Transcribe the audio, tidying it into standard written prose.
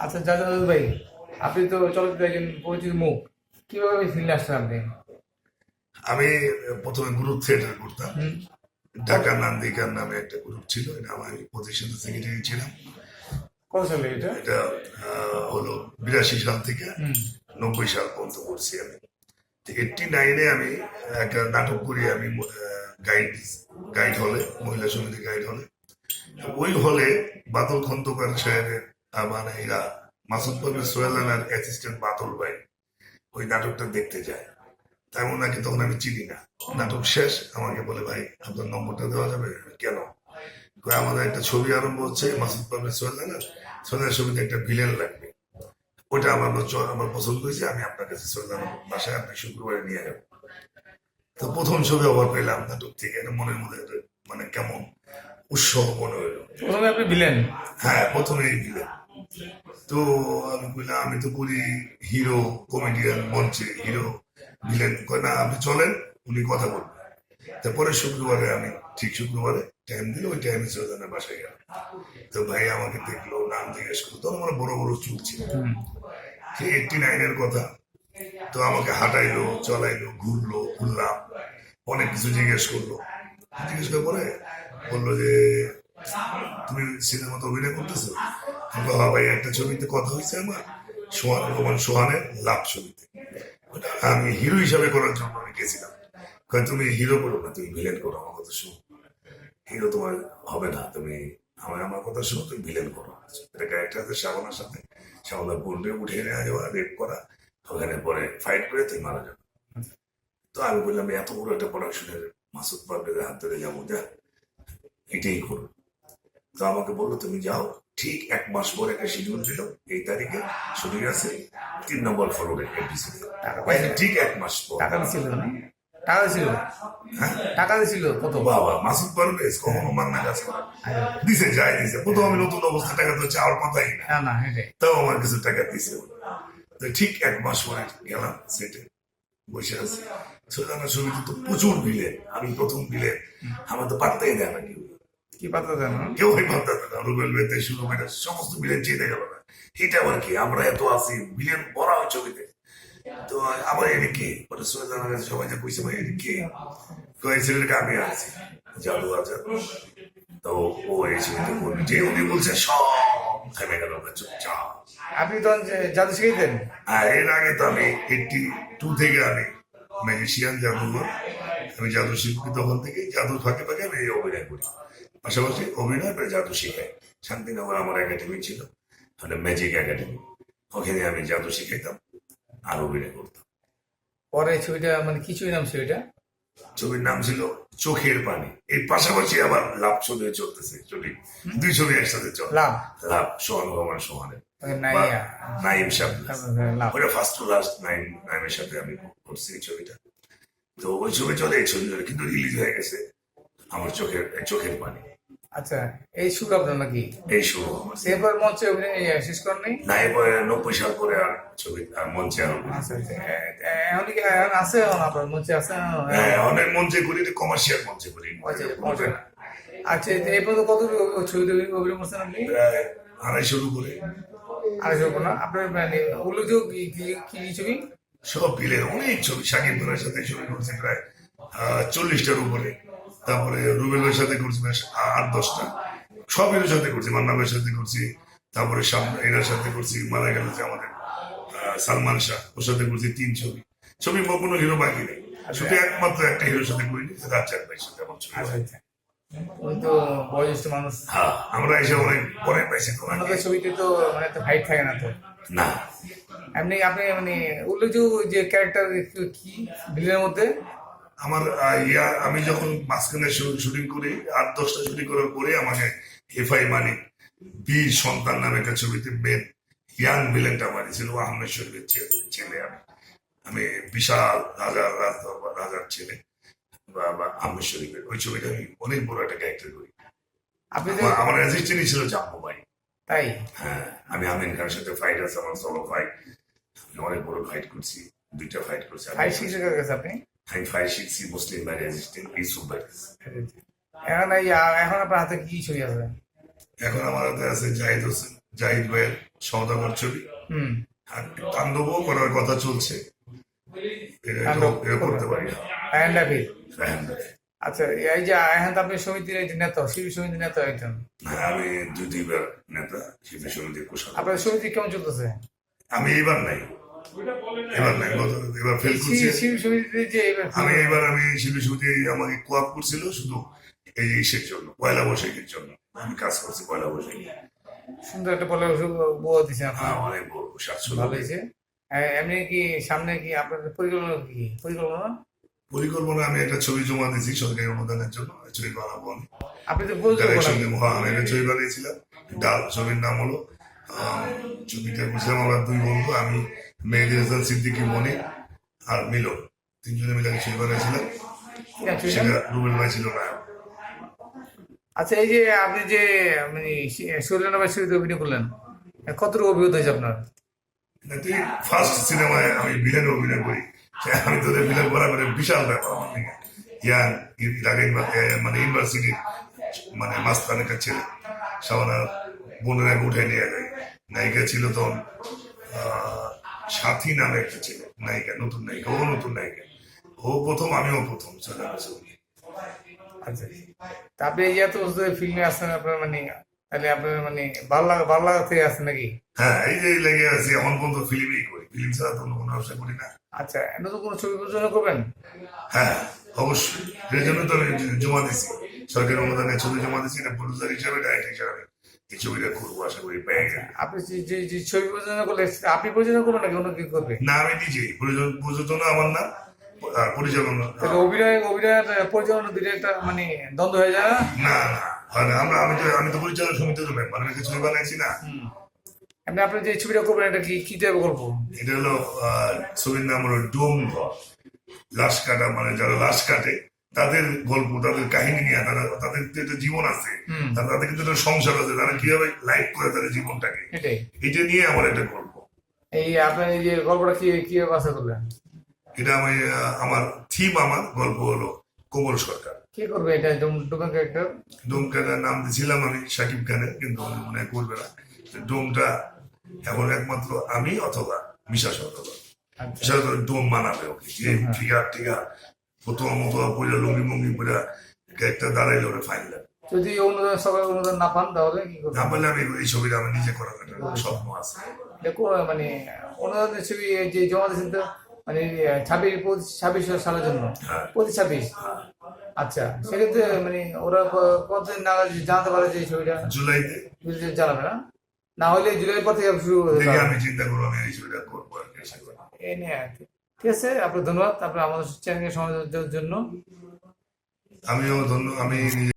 আচ্ছা জাজাদ ভাই, আপনি তো চলচ্চিত্র একজন পরিচিত মুখ, কিভাবে ফিল্মে আসছেন আপনি? আমি প্রথমে গ্রুপ থিয়েটার করতাম। হুম। কত ঢাকা নান্দিকার নামে একটা গ্রুপ ছিল, এটা আমার প্রতিষ্ঠাতা সেক্রেটারি ছিলাম। কত সালে এটা? এটা হলো 82 সাল থেকে হুম। 90 সাল পর্যন্ত করছি আমি। 89-এ আমি একটা নাটক করি আমি, গাইড গাইড হলে, মহিলা সমিতি গাইড হলে। ওই হলে বাদল খন্দকার সাহেবের মানে এরা মাসুদ পারভেজ সোহেল রানার অ্যাসিস্ট্যান্ট বাদল ভাই ওই নাটকটা দেখতে যায়। তাই ওনাকে তখন আমি চিনি না। নাটক শেষ আমাকে বলে, ভাই আপনার নম্বরটা দেওয়া যাবে? কেন? কয়, আমাদের একটা ছবি আরম্ভ হচ্ছে, মাসুদ পারভেজ সোহেল রানার, সোহেলের ছবিতে একটা ভিলেন লাগবে। ওটা আমার পছন্দ হয়েছে, আমি আপনার কাছে সোহেল রানার বাসায় আপনি শুক্রবারে নিয়ে যাবো। তো প্রথম ছবি অফার পেলাম নাটক থেকে, এটা মনের মধ্যে একটা মানে কেমন উৎসব মনে হলো। প্রথমে আপনি ভিলেন? হ্যাঁ, প্রথমেই ভিলেন। তো আমি বললাম, আমি তো করি হিরো, কমেডিয়ান, মঞ্চে হিরো ভিলেন। কয় না, আপনি চলেন, উনি কথা বলবেন। তারপরে শুক্রবারে আমি ঠিক শুক্রবারে টাইম দিল, ওই টাইমে সোজানের বাসায় গেলাম। তো ভাই আমাকে দেখলো, নাম জিজ্ঞেস করলো, তখন আমার বড় বড় চুল ছিল। হুম। সে 89-এর কথা। তো আমাকে হাঁটাইলো, চলাইলো, ঘুরলাম, অনেক কিছু জিজ্ঞেস করলো। জিজ্ঞেস করার পরে বললো যে, তুমি সিনেমাতে অভিনয় করতেছো? আমি বললাম, হ্যাঁ ভাই, একটা ছবিতে কথা হয়েছে আমার, সোহান রহমান সোহানের লাভ ছবিতে। ওটা আমি হিরো হিসাবে করার জন্য আমি গেছিলাম। কয়, তুমি হিরো করো না, তুমি ভিলেন করো, আমার কথা শুনো। হিরো তোমার হবে না, তুমি আমার কথা শুনো, তুমি ভিলেন করো। এটা ক্যারেক্টার আছে শাবানার সাথে, শাবানার বোনকে উঠিয়ে নেওয়া যাওয়া, রেপ করা, ওখানে পরে ফাইট করে তুমি মারা যাবে। তো আমি বললাম, এত বড় একটা প্রোডাকশনের মাসুদ পারভেজের হাত ধরে যাবো, যা এটাই করো। তো আমাকে বললো, তুমি যাও, ঠিক 1 মাস পরে একটা শিডিউল দিল, এই তারিখে শুটিং আছে 3 নম্বর ফ্লোরে এপিসোড। টাকা পাইছে? ঠিক 1 মাস পর। টাকা দিছিল না? টাকা দিছিল? হ্যাঁ, টাকা দিছিল কত? বাবা, মাসুদ পারভেজ কখনো মান্না কাজ করে? দিছে, যাই দিছে। প্রথম আমি নতুন অবস্থা, টাকা তো চাওয়ার কথাই না। না না, হেঁটে। তাও আমার কিছু টাকা দিছে। তো ঠিক 1 মাস পরে গেলাম সেটে, বসে আছি। সোজানার ছবিতে তো প্রচুর ভিলেন, আমি প্রথম ভিলেন। আমার তো পাত্তাই দেয় না কেউ, কি পাতা দেন না? কেউ পাত্তা দেয় না। রুবেল বেতে শুরু করে সমস্ত ভিলেন চেয়ে গেল না। এটা আবার কি, আমরা এত আছি, ভিলেন ভরা ওই ছবিতে। তো আবার এটা কে? পরে সোজানার কাছে সবাই যা কইছে, ভাই এটা কে? কয়, ছেলেটাকে আমি আছি, জাদু আজাদ। তো ও এই ছবিতে বলবি যে উনি বলছে, সব থেমে গেল, আমরা চুপচাপ। আপনি তখন জাদু শিখাইতেন? আর এর আগে তো আমি 82 থেকে আমি ম্যাজিশিয়ান, জাদুঘর, আমি জাদু শিল্পী। তখন থেকে জাদুর ফাঁকে ফাঁকে আমি এই অভিনয় করি, পাশাপাশি অভিনয় করে জাদু শিখাই। শান্তিনগর আমার একাডেমি ছিল, মানে ম্যাজিক একাডেমি, ওখানে আমি জাদু শিখাইতাম আর অভিনয় করতাম। পরে ছবিটা মানে কি ছবি নাম ছবিটা? ছবির নাম ছিল চোখের পানি। এর পাশাপাশি আবার লাভ ছবি চলতেছে, ছবি দুই ছবি একসাথে চলে। লাভ? লাভ, সোহান রহমান সোহানের, বা নাইয়া? নাইম সাহেব। লাভ। ওটা ফার্স্ট টু লাস্ট নাইমের সাথে আমি করছি এই ছবিটা। তো ওই ছবি চলে, এই ছবি চলে, কিন্তু রিলিজ হয়ে গেছে আমার চোখের পানি। আচ্ছা, এই সুর আপনার নাকি? এই শুরু আমার। এরপর মঞ্চে অভিনয় শেষ করেন নাই? না, এরপরে 90 সাল পরে আর ছবি আর মঞ্চে আর আচ্ছা আচ্ছা, এখন কি এখন আছে, এখন আপনার মঞ্চে আছে? হ্যাঁ, অনেক মঞ্চে করি, কমার্শিয়াল মঞ্চে করি। আচ্ছা, মঞ্চে। আচ্ছা, এই পর্যন্ত কত ছবিতে অভিনয় করছেন আপনি? প্রায় 250 করে। আড়াইশো না? আপনার মানে উল্লেখযোগ্য কি কি কি ছবি? সব মিলে অনেক ছবি, শাকিব খানের সাথে ছবি করছি প্রায় 40টার উপরে। তারপরে রুবেলের সাথে করছি প্রায় 8-10টা। সব এর সাথে করছি, মান্না ভাইয়ের সাথে করছি। তারপরে এনার সাথে করছি, মারা গেল যে আমাদের সালমান শাহ, ওর সাথে করছি 3 ছবি। ছবি কোনো হিরো বাকি নেই, শুধু একমাত্র একটা হিরোর সাথে করিনি, রাজ্জাক ভাইয়ের সাথে আমার ছবি। আচ্ছা আচ্ছা, ওই তো বয়োজ্যেষ্ঠ মানুষ। হ্যাঁ, আমরা এসে অনেক পরে পাইছি তো নাকি? আপনাদের ছবিতে তো মানে তো হাইট থাকে না তো? না, এমনি আপনি মানে উল্লেখযোগ্য যে ক্যারেক্টার কি ভিলেনের মধ্যে? আমার আমি যখন মাঝখানে শুটিং করি, 8-10টা শুটিং করার পরে আমাকে এফআই মানিক বীর সন্তান নামে একটা ছবিতে মেন ইয়াং ভিলেনটা মারিছিল, আহমেদ শরীফের ছেলে। আমি আমি বিশাল রাজার ছেলে, বা আহমেদ শরীফের ওই ছবিটা আমি অনেক বড় একটা ক্যারেক্টার করি। আপনি যে আমার অ্যাসিস্ট্যান্টই ছিল জাম্বু ভাই। তাই? হ্যাঁ, আমি আমিন খানের সাথে ফাইট আছে, আমার সলো ফাইট। আমি অনেক বড় ফাইট করছি, 2টা ফাইট করছি। হাইট শিক্ষকের কাছে আপনি? আমি ফাইট শিখছি মুসলিম ভাইয়ের অ্যাসিস্ট্যান্ট ইউসুফ ভাই। এখন এই এখন আপনার হাতে কি ছবি আছে? এখন আমার হাতে আছে জাহিদ হোসেন, জাহিদ ভাইয়ের সওদাগর ছবি। হুম। আর তাণ্ডবও করার কথা চলছে, এটা করতে পারি না। আয়হান রাফি। হ্যাঁ, আচ্ছা, এই যে আয়হান আপনি সমিতির এই যে নেতা, শিল্পী সমিতির নেতা একজন, আমি দুইবার নেতা শিল্পী সমিতির কোষাধ্যক্ষ। আপনার সমিতি কেমন চলতেছে? আমি এবার নাই, এবার ফেল করছি। শিল্পী সমিতিতে যে আমি শিল্পী সমিতি আমাকে কোয়াপ করছিল শুধু এই ইসের জন্য, পয়লা বৈশাখের জন্য আমি কাজ করছি। পয়লা বৈশাখী সুন্দর একটা বলে বউ দিচ্ছেন আপনার, হ্যাঁ, অনেক বড় সাতশো। ভালো হয়েছে। এমনি কি সামনে কি আপনার পরিকল্পনা আমি একটা ছবি জমা দিয়েছি সরকারি অনুদানের জন্য, ছবি বানাবো আমি। আপনি তো বলছেন ডাইরেকশন দেবো। হ্যাঁ, আমি একটা ছবি বানিয়েছিলাম, ডাল। ছবির নাম হলো ছবিটা বুঝলাম আমরা দুই বন্ধু, আমি মেহেদি হাসান সিদ্দিকী মনি আর মিলন, তিনজনে মিলে ছবি বানিয়েছিলাম। সেটা রুবেল ভাই ছিল না। আচ্ছা, এই যে আপনি যে মানে শৈলেন্দ্র ছবিতে অভিনয় করলেন, কতটুকু অভিজ্ঞতা হয়েছে আপনার? তুই ফার্স্ট সিনেমায় আমি ভিলেন অভিনয় করি, আমি তোদের ভিলেন করা করে বিশাল ব্যাপার আমার থেকে। ইয়াং মানে ইউনিভার্সিটির মানে মাস্তান একটা ছেলে, সাবানার বোনের আগে উঠে নিয়ে যায়। নায়িকা ছিল তখন সাথী নামে একটা ছিল নায়িকা, নতুন নায়িকা। ও নতুন নায়িকা, ও প্রথম, আমিও প্রথম চলে আসছি। আচ্ছা, তা আপনি এই এত ফিল্মে আসছেন, আপনার মানে তাহলে আপনার মানে ভালো লাগা থেকে আসছেন নাকি? হ্যাঁ, এই যে লেগে আছি এখন পর্যন্ত, ফিল্মই করি, ফিল্ম ছাড়া তো অন্য কোনো ব্যবসা করি না। আচ্ছা, নতুন কোনো ছবি প্রযোজনা করবেন? হ্যাঁ, অবশ্যই। এর জন্য তো আমি জমা দিছি, সরকারি অনুদানে ছবি জমা দিছি। এটা প্রডিউসার হিসাবে, ডাইরেক্টর হিসাবে এই ছবিটা করবো, আশা করি পেয়ে গেলে। আপনি যে ছবি প্রযোজনা করলে আপনি প্রযোজনা করবেন নাকি অন্য কেউ করবে? না, আমি নিজেই প্রযোজনা আমার না, আর পরিচালনা। তাহলে অভিনয়ের পরিচালনা দুটো একটা মানে দ্বন্দ্ব হয়ে যায় না? না না, হয় না। আমি তো পরিচালক সমিতির মেম্বার, আমি ছবি বানাইছি না। আপনি আপনার যে ছবিটা করবেন এটা কি টাইপের গল্প? এটা হলো ছবির নাম হলো ডোম ঘর। লাশ কাটা, মানে যারা লাশ কাটে তাদের গল্প, তাদের কাহিনী নিয়ে, তাদের তো একটা জীবন আছে, তাদের কিন্তু একটা সংসার আছে, তারা কিভাবে লাইফ করে তাদের জীবনটাকে, এটাই এটা নিয়ে আমার একটা গল্প। এই আপনার এই যে গল্পটা কিভাবে বাছা করলেন? এটা আমার থিম, আমার গল্প হলো কোমল সরকার। কি করবে এটা ডোমা ক্যারেক্টার? ডোম খানের নাম দিয়েছিলাম আমি সাকিব খানের, কিন্তু উনি মনে হয় করবে না। ডোমটা এখন একমাত্র আমি অথবা মিশা সরকার। মিশা সরকার ডোম বানাবে ওকে, ফিগার প্রথম মতো পয়লা লুঙ্গি মুঙ্গি পয়লা একটা দাঁড়াইলে ওরা ফাইনাল। যদি অনুদান সবাই অনুদান না পান তাহলে কি করবেন? না পারলে আমি এই ছবিটা আমি নিজে করার একটা স্বপ্ন আছে। দেখো মানে অনুদানের ছবি যে জমা দিয়েছেন তো মানে 26 সালের জন্য, হ্যাঁ। 26। আচ্ছা, সেক্ষেত্রে মানে ওরা কতদিন নাগাদ জানাতে পারে যে এই ছবিটা? জুলাইতে জানাবে না? না হলে জুলাই পর থেকে শুরু দেখে আমি চিন্তা করবো আমি এই ছবিটা করবো আর কি। এই নিয়ে আর কি। ঠিক আছে, আপনার ধন্যবাদ আপনার আমাদের চ্যানেলকে সময় দেওয়ার জন্য। আমিও আমি